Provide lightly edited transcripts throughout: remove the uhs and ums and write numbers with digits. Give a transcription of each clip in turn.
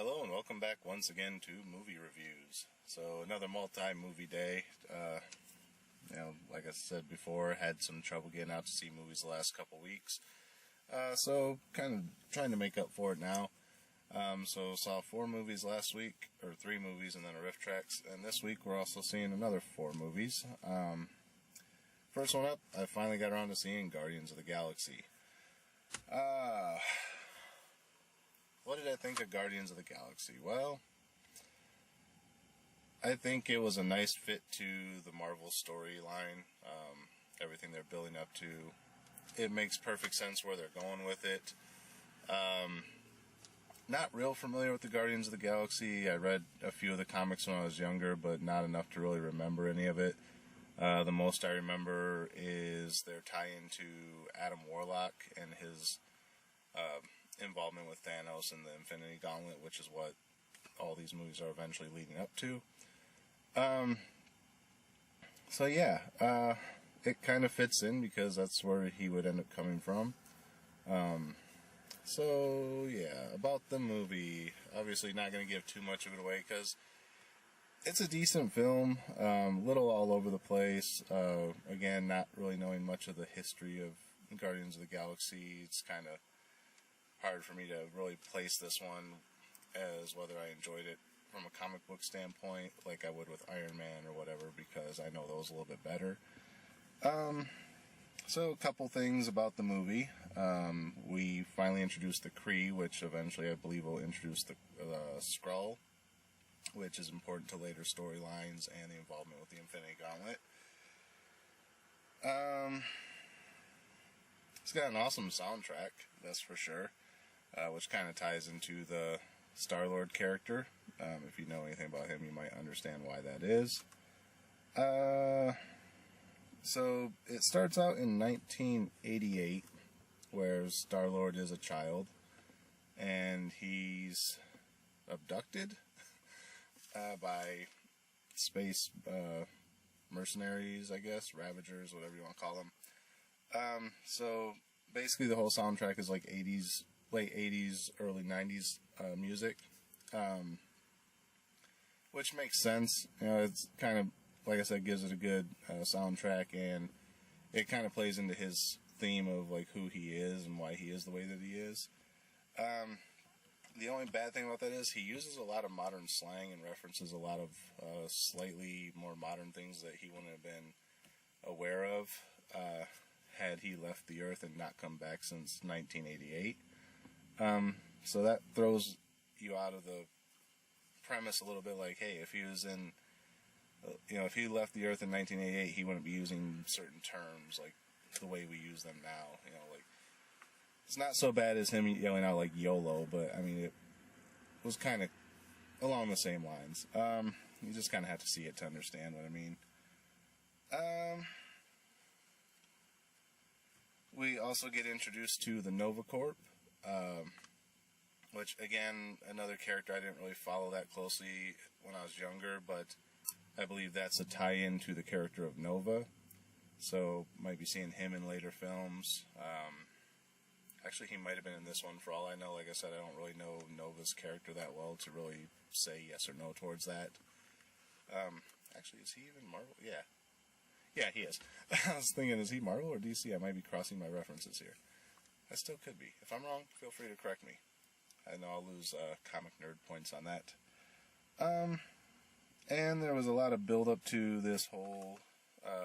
Hello and welcome back once again to Movie Reviews. So another multi-movie day. Like I said before, had some trouble getting out to see movies the last couple weeks. So kind of trying to make up for it now. So saw 4 movies last week, or 3 movies and then a riff tracks. And this week we're also seeing another 4 movies. First one up, I finally got around to seeing Guardians of the Galaxy. What did I think of Guardians of the Galaxy? Well, I think it was a nice fit to the Marvel storyline. Everything they're building up to. It makes perfect sense where they're going with it. Not real familiar with the Guardians of the Galaxy. I read a few of the comics when I was younger, but not enough to really remember any of it. The most I remember is their tie-in to Adam Warlock and his involvement with Thanos and the Infinity Gauntlet, which is what all these movies are eventually leading up to. It kind of fits in because that's where he would end up coming from. About the movie, obviously not going to give too much of it away because it's a decent film, little all over the place. Again, not really knowing much of the history of Guardians of the Galaxy, it's kind of hard for me to really place this one as whether I enjoyed it from a comic book standpoint, like I would with Iron Man or whatever, because I know those a little bit better. So a couple things about the movie. We finally introduced the Kree, which eventually I believe will introduce the Skrull, which is important to later storylines and the involvement with the Infinity Gauntlet. It's got an awesome soundtrack, that's for sure, which kind of ties into the Star-Lord character. If you know anything about him, you might understand why that is. So it starts out in 1988, where Star-Lord is a child, and he's abducted by space mercenaries, I guess, Ravagers, whatever you want to call them. So basically the whole soundtrack is like late 80s, early 90s music, which makes sense. You know, it's kind of, like I said, gives it a good soundtrack, and it kind of plays into his theme of like who he is and why he is the way that he is. The only bad thing about that is he uses a lot of modern slang and references a lot of slightly more modern things that he wouldn't have been aware of had he left the Earth and not come back since 1988. So that throws you out of the premise a little bit, like, hey, if he was in, if he left the Earth in 1988, he wouldn't be using certain terms like the way we use them now. Like, it's not so bad as him yelling out like YOLO, but I mean, it was kind of along the same lines. You just kind of have to see it to understand what I mean. We also get introduced to the Nova Corp, which, again, another character I didn't really follow that closely when I was younger, but I believe that's a tie-in to the character of Nova, so might be seeing him in later films. Actually, he might have been in this one for all I know. Like I said, I don't really know Nova's character that well to really say yes or no towards that. Actually, is he even Marvel? Yeah. Yeah, he is. I was thinking, is he Marvel or DC? I might be crossing my references here. I still could be. If I'm wrong, feel free to correct me. I know I'll lose comic nerd points on that. And there was a lot of build-up to this whole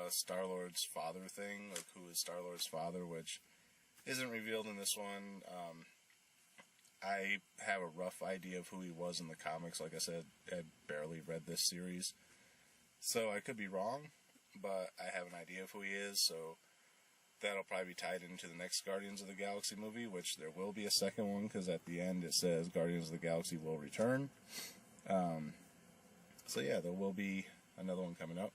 Star-Lord's father thing, like who is Star-Lord's father, which isn't revealed in this one. I have a rough idea of who he was in the comics. Like I said, I barely read this series, so I could be wrong, but I have an idea of who he is, so that'll probably be tied into the next Guardians of the Galaxy movie, which there will be a second one, because at the end it says Guardians of the Galaxy will return. There will be another one coming up.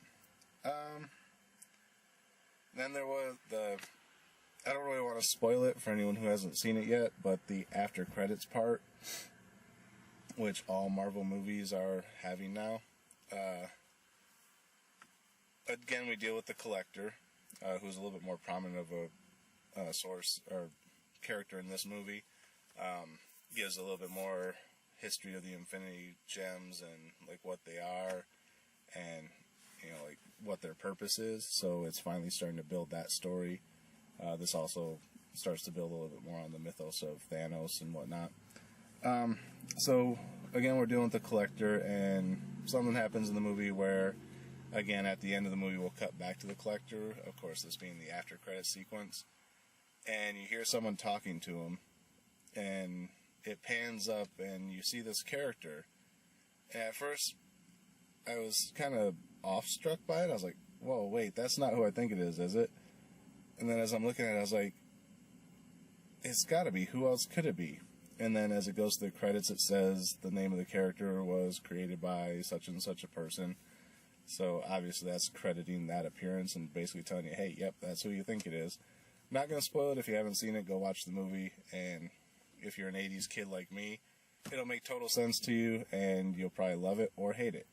Then there was I don't really want to spoil it for anyone who hasn't seen it yet, but the after credits part, which all Marvel movies are having now. Again, we deal with the Collector, who's a little bit more prominent of a source or character in this movie. Gives a little bit more history of the Infinity Gems and like what they are, and like what their purpose is. So it's finally starting to build that story. This also starts to build a little bit more on the mythos of Thanos and whatnot. So again, we're dealing with the Collector, and something happens in the movie where, again, at the end of the movie, we'll cut back to the Collector. Of course, this being the after credit sequence, and you hear someone talking to him, and it pans up, and you see this character. And at first, I was kind of awestruck by it. I was like, "Whoa, wait, that's not who I think it is it?" And then as I'm looking at it, I was like, "It's got to be. Who else could it be?" And then as it goes to the credits, it says the name of the character was created by such and such a person. So obviously that's crediting that appearance and basically telling you, hey, yep, that's who you think it is. Not going to spoil it. If you haven't seen it, go watch the movie. And if you're an 80s kid like me, it'll make total sense to you, and you'll probably love it or hate it.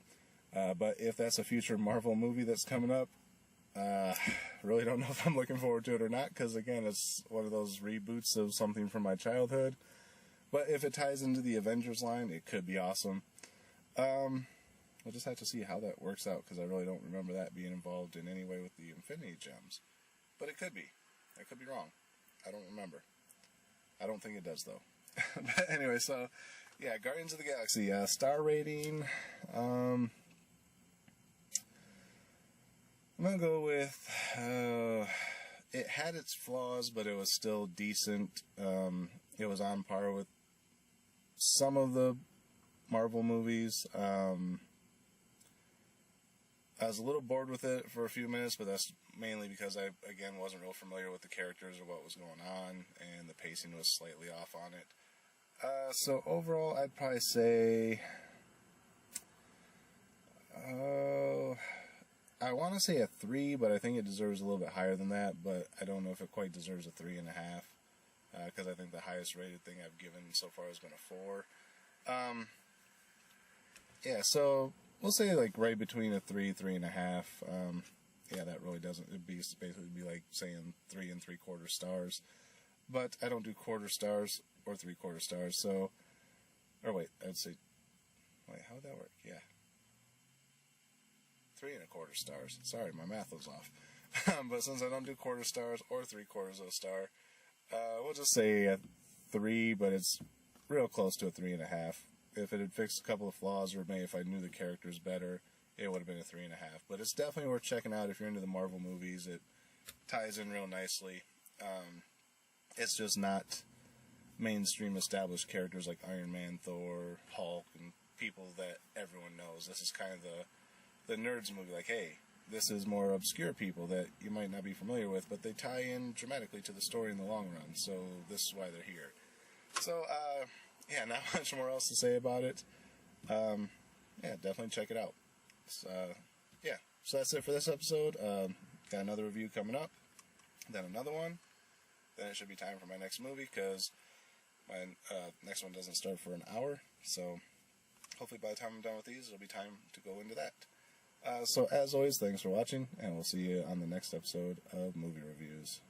But if that's a future Marvel movie that's coming up, really don't know if I'm looking forward to it or not, because again, it's one of those reboots of something from my childhood. But if it ties into the Avengers line, it could be awesome. We'll just have to see how that works out, because I really don't remember that being involved in any way with the Infinity Gems. But it could be. I could be wrong. I don't remember. I don't think it does, though. But anyway, so, yeah, Guardians of the Galaxy. Star rating, I'm going to go with, it had its flaws, but it was still decent. It was on par with some of the Marvel movies. I was a little bored with it for a few minutes, but that's mainly because I, again, wasn't real familiar with the characters or what was going on, and the pacing was slightly off on it. So overall, I'd probably say, I want to say a 3, but I think it deserves a little bit higher than that, but I don't know if it quite deserves a 3.5. Because I think the highest rated thing I've given so far has been a 4. Yeah, so we'll say like right between a 3, 3.5. Yeah, that really doesn't. It'd basically be like saying 3 3/4 stars. But I don't do quarter stars or 3/4 stars. So, or wait, I'd say. Wait, how would that work? Yeah, 3 1/4 stars. Sorry, my math was off. But since I don't do quarter stars or 3/4 of a star. We'll just say a 3, but it's real close to a 3.5. If it had fixed a couple of flaws, or maybe if I knew the characters better, it would have been a 3.5. But it's definitely worth checking out if you're into the Marvel movies. It ties in real nicely. It's just not mainstream established characters like Iron Man, Thor, Hulk, and people that everyone knows. This is kind of the nerds movie, like, hey, this is more obscure people that you might not be familiar with, but they tie in dramatically to the story in the long run, so this is why they're here. So, yeah, not much more else to say about it. Yeah, definitely check it out. Yeah, so that's it for this episode. Got another review coming up, then another one, then it should be time for my next movie, because my next one doesn't start for an hour, so hopefully by the time I'm done with these, it'll be time to go into that. So, as always, thanks for watching, and we'll see you on the next episode of Movie Reviews.